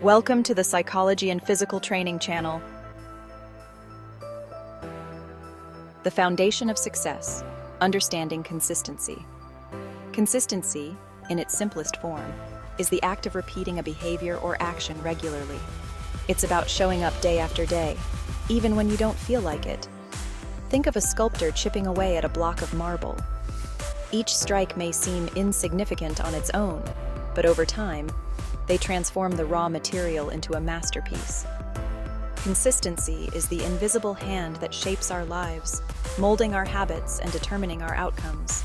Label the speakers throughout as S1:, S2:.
S1: Welcome to the Psychology and Physical Training channel. The foundation of success, understanding consistency. Consistency, in its simplest form, is the act of repeating a behavior or action regularly. It's about showing up day after day, even when you don't feel like it. Think of a sculptor chipping away at a block of marble. Each strike may seem insignificant on its own, but over time, they transform the raw material into a masterpiece. Consistency is the invisible hand that shapes our lives, molding our habits and determining our outcomes.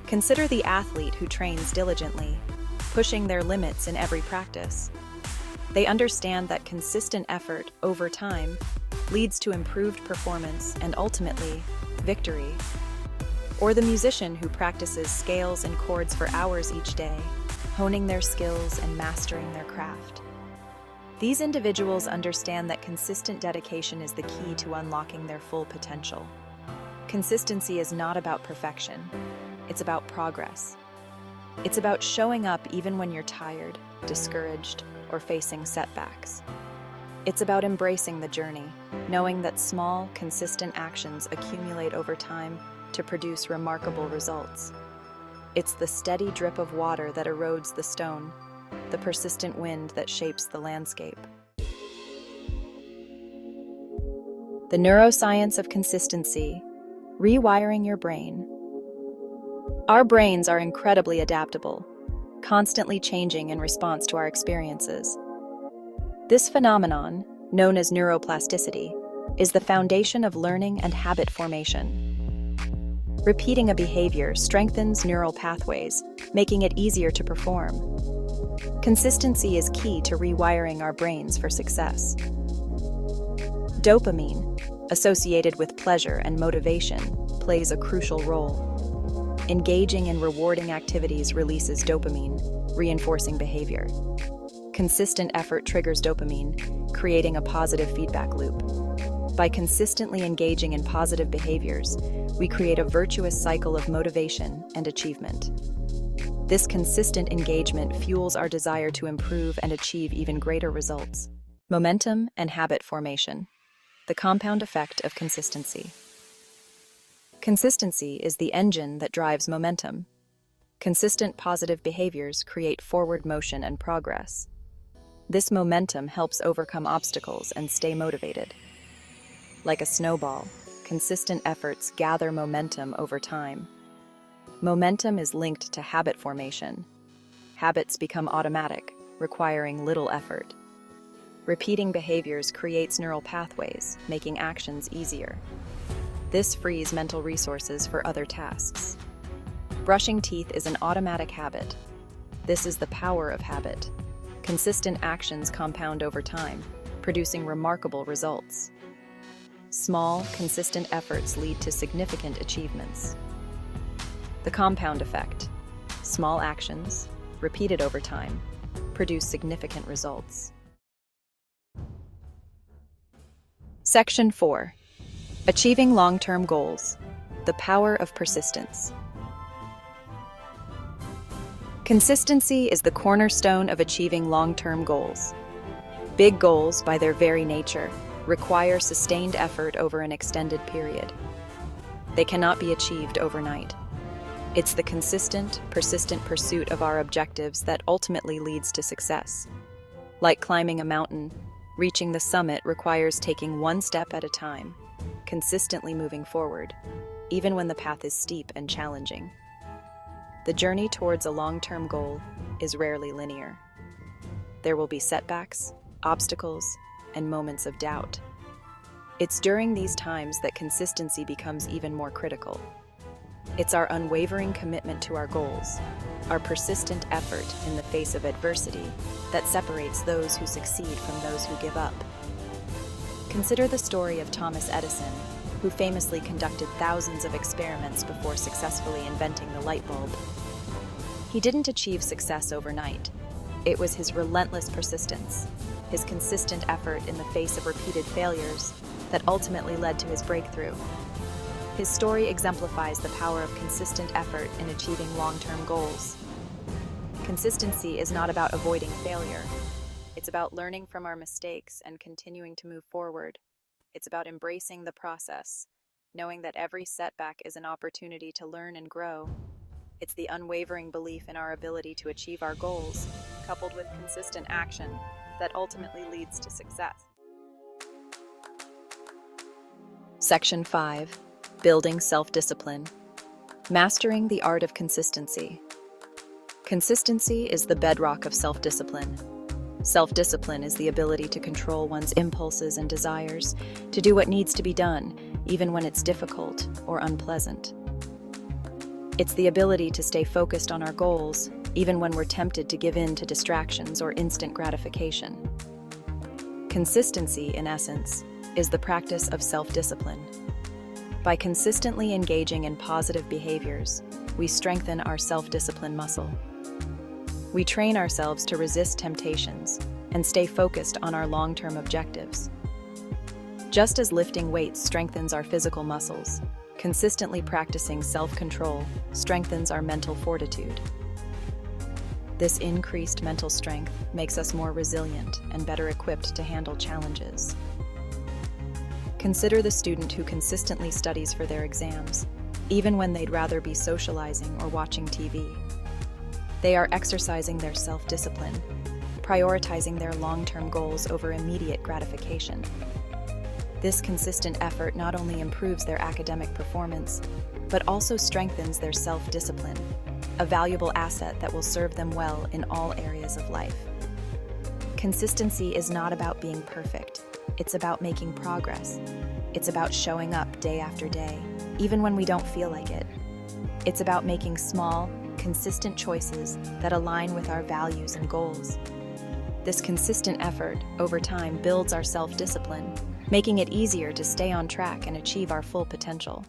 S1: Consider the athlete who trains diligently, pushing their limits in every practice. They understand that consistent effort over time leads to improved performance and ultimately, victory. Or the musician who practices scales and chords for hours each day, honing their skills and mastering their craft. These individuals understand that consistent dedication is the key to unlocking their full potential. Consistency is not about perfection, it's about progress. It's about showing up even when you're tired, discouraged, or facing setbacks. It's about embracing the journey, knowing that small, consistent actions accumulate over time to produce remarkable results. It's the steady drip of water that erodes the stone, the persistent wind that shapes the landscape. The neuroscience of consistency, rewiring your brain. Our brains are incredibly adaptable, constantly changing in response to our experiences. This phenomenon, known as neuroplasticity, is the foundation of learning and habit formation. Repeating a behavior strengthens neural pathways, making it easier to perform. Consistency is key to rewiring our brains for success. Dopamine, associated with pleasure and motivation, plays a crucial role. Engaging in rewarding activities releases dopamine, reinforcing behavior. Consistent effort triggers dopamine, creating a positive feedback loop. By consistently engaging in positive behaviors, we create a virtuous cycle of motivation and achievement. This consistent engagement fuels our desire to improve and achieve even greater results. Momentum and habit formation. The compound effect of consistency. Consistency is the engine that drives momentum. Consistent positive behaviors create forward motion and progress. This momentum helps overcome obstacles and stay motivated. Like a snowball, consistent efforts gather momentum over time. Momentum is linked to habit formation. Habits become automatic, requiring little effort. Repeating behaviors creates neural pathways, making actions easier. This frees mental resources for other tasks. Brushing teeth is an automatic habit. This is the power of habit. Consistent actions compound over time, producing remarkable results. Small, consistent efforts lead to significant achievements. The compound effect. Small actions, repeated over time, produce significant results. Section 4. Achieving long-term goals. The power of persistence. Consistency is the cornerstone of achieving long-term goals. Big goals, by their very nature, require sustained effort over an extended period. They cannot be achieved overnight. It's the consistent, persistent pursuit of our objectives that ultimately leads to success. Like climbing a mountain, reaching the summit requires taking one step at a time, consistently moving forward, even when the path is steep and challenging. The journey towards a long-term goal is rarely linear. There will be setbacks, obstacles, and moments of doubt. It's during these times that consistency becomes even more critical. It's our unwavering commitment to our goals, our persistent effort in the face of adversity, that separates those who succeed from those who give up. Consider the story of Thomas Edison, who famously conducted thousands of experiments before successfully inventing the light bulb. He didn't achieve success overnight. It was his relentless persistence, his consistent effort in the face of repeated failures, that ultimately led to his breakthrough. His story exemplifies the power of consistent effort in achieving long-term goals. Consistency is not about avoiding failure. It's about learning from our mistakes and continuing to move forward. It's about embracing the process, knowing that every setback is an opportunity to learn and grow. It's the unwavering belief in our ability to achieve our goals, coupled with consistent action, that ultimately leads to success. Section 5. Building self-discipline. Mastering the art of consistency. Consistency is the bedrock of self-discipline. Self-discipline is the ability to control one's impulses and desires, to do what needs to be done, even when it's difficult or unpleasant. It's the ability to stay focused on our goals, even when we're tempted to give in to distractions or instant gratification. Consistency, in essence, is the practice of self-discipline. By consistently engaging in positive behaviors, we strengthen our self-discipline muscle. We train ourselves to resist temptations and stay focused on our long-term objectives. Just as lifting weights strengthens our physical muscles, consistently practicing self-control strengthens our mental fortitude. This increased mental strength makes us more resilient and better equipped to handle challenges. Consider the student who consistently studies for their exams, even when they'd rather be socializing or watching TV. They are exercising their self-discipline, prioritizing their long-term goals over immediate gratification. This consistent effort not only improves their academic performance, but also strengthens their self-discipline, a valuable asset that will serve them well in all areas of life. Consistency is not about being perfect. It's about making progress. It's about showing up day after day, even when we don't feel like it. It's about making small, consistent choices that align with our values and goals. This consistent effort, over time, builds our self-discipline, making it easier to stay on track and achieve our full potential.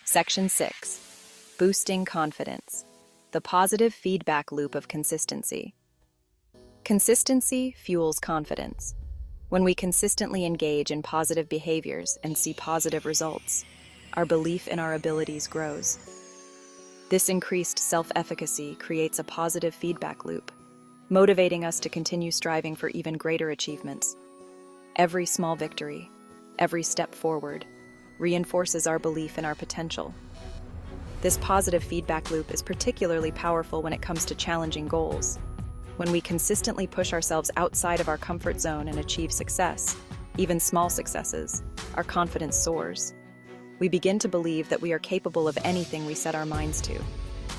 S1: Section 6. Boosting confidence. The positive feedback loop of consistency. Consistency fuels confidence. When we consistently engage in positive behaviors and see positive results, our belief in our abilities grows. This increased self-efficacy creates a positive feedback loop, motivating us to continue striving for even greater achievements. Every small victory, every step forward, reinforces our belief in our potential. This positive feedback loop is particularly powerful when it comes to challenging goals. When we consistently push ourselves outside of our comfort zone and achieve success, even small successes, our confidence soars. We begin to believe that we are capable of anything we set our minds to.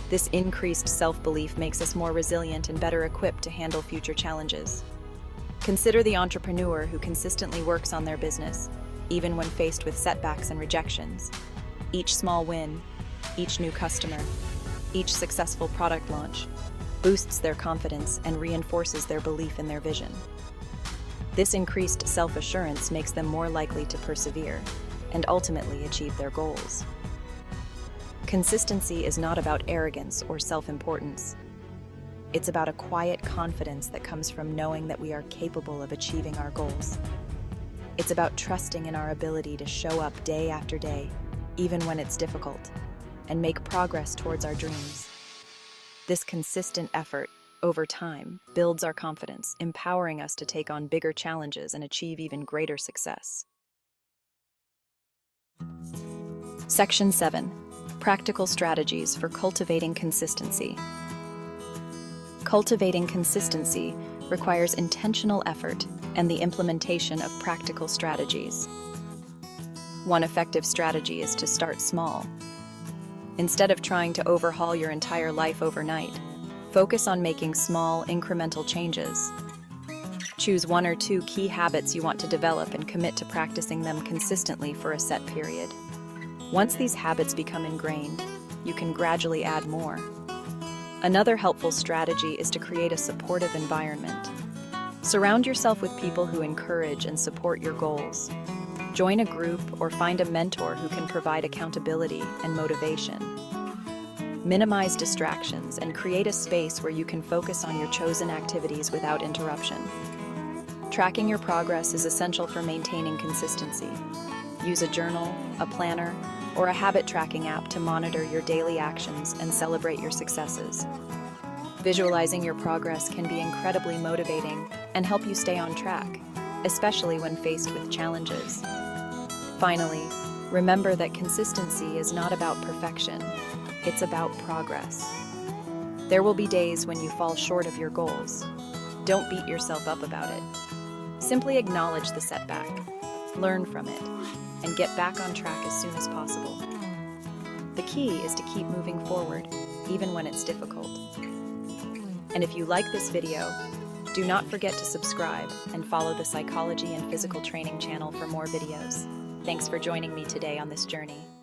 S1: This increased self-belief makes us more resilient and better equipped to handle future challenges. Consider the entrepreneur who consistently works on their business, even when faced with setbacks and rejections. Each small win, each new customer, each successful product launch boosts their confidence and reinforces their belief in their vision. This increased self-assurance makes them more likely to persevere and ultimately achieve their goals. Consistency is not about arrogance or self-importance. It's about a quiet confidence that comes from knowing that we are capable of achieving our goals. It's about trusting in our ability to show up day after day, even when it's difficult, and make progress towards our dreams. This consistent effort, over time, builds our confidence, empowering us to take on bigger challenges and achieve even greater success. Section 7. Practical strategies for cultivating consistency. Cultivating consistency requires intentional effort and the implementation of practical strategies. One effective strategy is to start small. Instead of trying to overhaul your entire life overnight, focus on making small, incremental changes. Choose 1 or 2 key habits you want to develop and commit to practicing them consistently for a set period. Once these habits become ingrained, you can gradually add more. Another helpful strategy is to create a supportive environment. Surround yourself with people who encourage and support your goals. Join a group or find a mentor who can provide accountability and motivation. Minimize distractions and create a space where you can focus on your chosen activities without interruption. Tracking your progress is essential for maintaining consistency. Use a journal, a planner, or a habit tracking app to monitor your daily actions and celebrate your successes. Visualizing your progress can be incredibly motivating and help you stay on track, especially when faced with challenges. Finally, remember that consistency is not about perfection, it's about progress. There will be days when you fall short of your goals. Don't beat yourself up about it. Simply acknowledge the setback, learn from it, and get back on track as soon as possible. The key is to keep moving forward, even when it's difficult. And if you like this video, do not forget to subscribe and follow the Psychology and Physical Training channel for more videos. Thanks for joining me today on this journey.